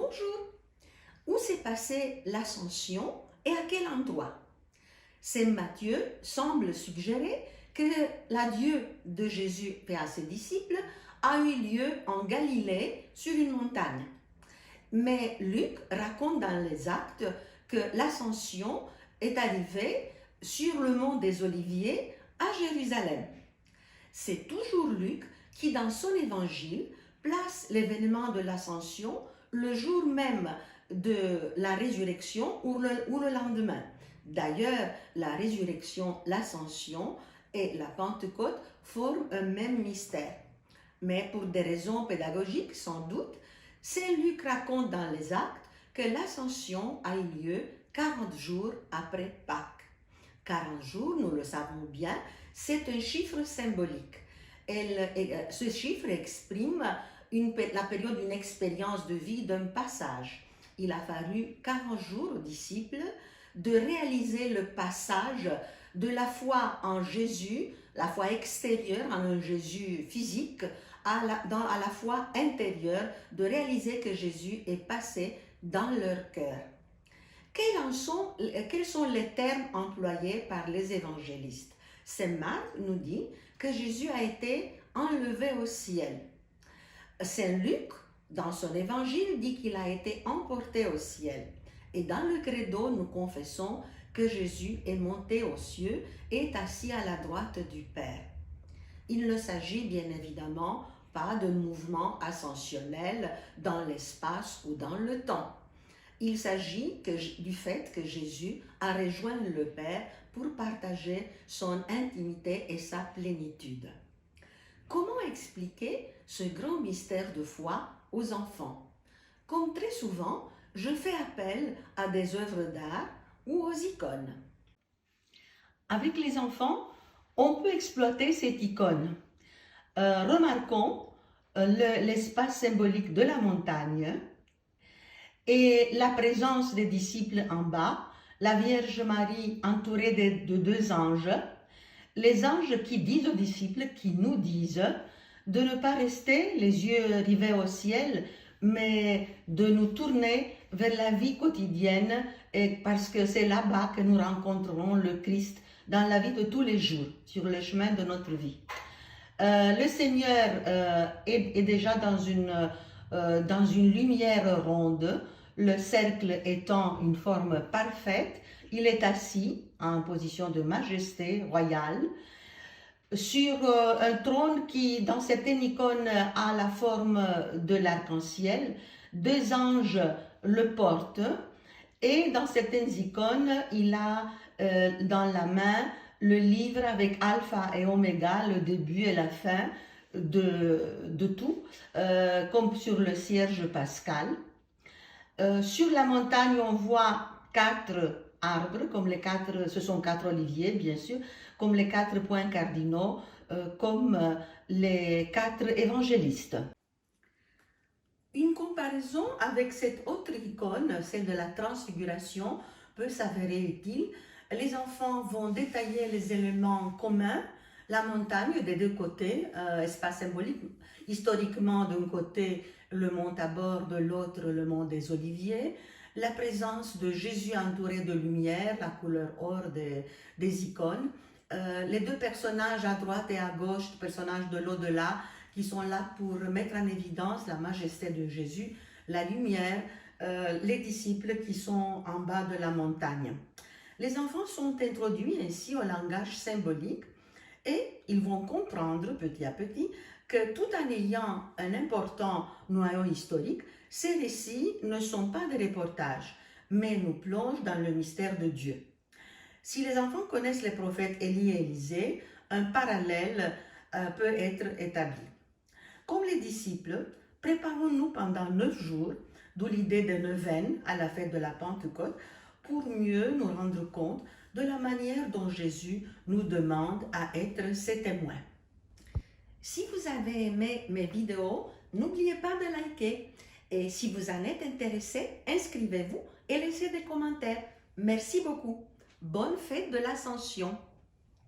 Bonjour, où s'est passée l'ascension et à quel endroit? Saint Matthieu semble suggérer que l'adieu de Jésus à ses disciples a eu lieu en Galilée sur une montagne. Mais Luc raconte dans les Actes que l'ascension est arrivée sur le mont des Oliviers à Jérusalem. C'est toujours Luc qui, dans son évangile, place l'événement de l'ascension le jour même de la résurrection ou le lendemain. D'ailleurs, la résurrection, l'ascension et la Pentecôte forment un même mystère. Mais pour des raisons pédagogiques, sans doute, Saint Luc raconte dans les Actes que l'ascension a eu lieu 40 jours après Pâques. 40 jours, nous le savons bien, c'est un chiffre symbolique. Ce chiffre exprime la période d'une expérience de vie, d'un passage. Il a fallu 40 jours aux disciples de réaliser le passage de la foi en Jésus, la foi extérieure en un Jésus physique, à la foi intérieure, de réaliser que Jésus est passé dans leur cœur. Quels sont les termes employés par les évangélistes? Saint Marc nous dit que Jésus a été enlevé au ciel. Saint Luc, dans son évangile, dit qu'il a été emporté au ciel. Et dans le credo, nous confessons que Jésus est monté aux cieux et est assis à la droite du Père. Il ne s'agit bien évidemment pas de mouvement ascensionnel dans l'espace ou dans le temps. Il s'agit du fait que Jésus a rejoint le Père pour partager son intimité et sa plénitude. Comment expliquer ce grand mystère de foi aux enfants? Comme très souvent, je fais appel à des œuvres d'art ou aux icônes. Avec les enfants, on peut exploiter cette icône. Remarquons l'espace symbolique de la montagne et la présence des disciples en bas, la Vierge Marie entourée de deux anges, les anges qui disent aux disciples, qui nous disent de ne pas rester les yeux rivés au ciel, mais de nous tourner vers la vie quotidienne, parce que c'est là-bas que nous rencontrerons le Christ dans la vie de tous les jours, sur le chemin de notre vie. Le Seigneur est déjà dans une lumière ronde, le cercle étant une forme parfaite. Il est assis en position de majesté royale sur un trône qui, dans certaines icônes, a la forme de l'arc-en-ciel. Deux anges le portent et dans certaines icônes, il a dans la main le livre avec alpha et oméga, le début et la fin de tout, comme sur le cierge pascal. Sur la montagne, on voit 4 arbres, ce sont 4 oliviers, bien sûr, comme les 4 points cardinaux, comme les 4 évangélistes. Une comparaison avec cette autre icône, celle de la transfiguration, peut s'avérer utile. Les enfants vont détailler les éléments communs, la montagne des deux côtés, espace symbolique, historiquement d'un côté le mont Tabor, de l'autre le mont des Oliviers, la présence de Jésus entouré de lumière, la couleur or des icônes, les deux personnages à droite et à gauche, personnages de l'au-delà, qui sont là pour mettre en évidence la majesté de Jésus, la lumière, les disciples qui sont en bas de la montagne. Les enfants sont introduits ainsi au langage symbolique et ils vont comprendre petit à petit que tout en ayant un important noyau historique, ces récits ne sont pas des reportages, mais nous plongent dans le mystère de Dieu. Si les enfants connaissent les prophètes Élie et Élisée, un parallèle peut être établi. Comme les disciples, préparons-nous pendant 9 jours, d'où l'idée de neuvaine à la fête de la Pentecôte, pour mieux nous rendre compte de la manière dont Jésus nous demande à être ses témoins. Si vous avez aimé mes vidéos, n'oubliez pas de liker. Et si vous en êtes intéressé, inscrivez-vous et laissez des commentaires. Merci beaucoup. Bonne fête de l'Ascension.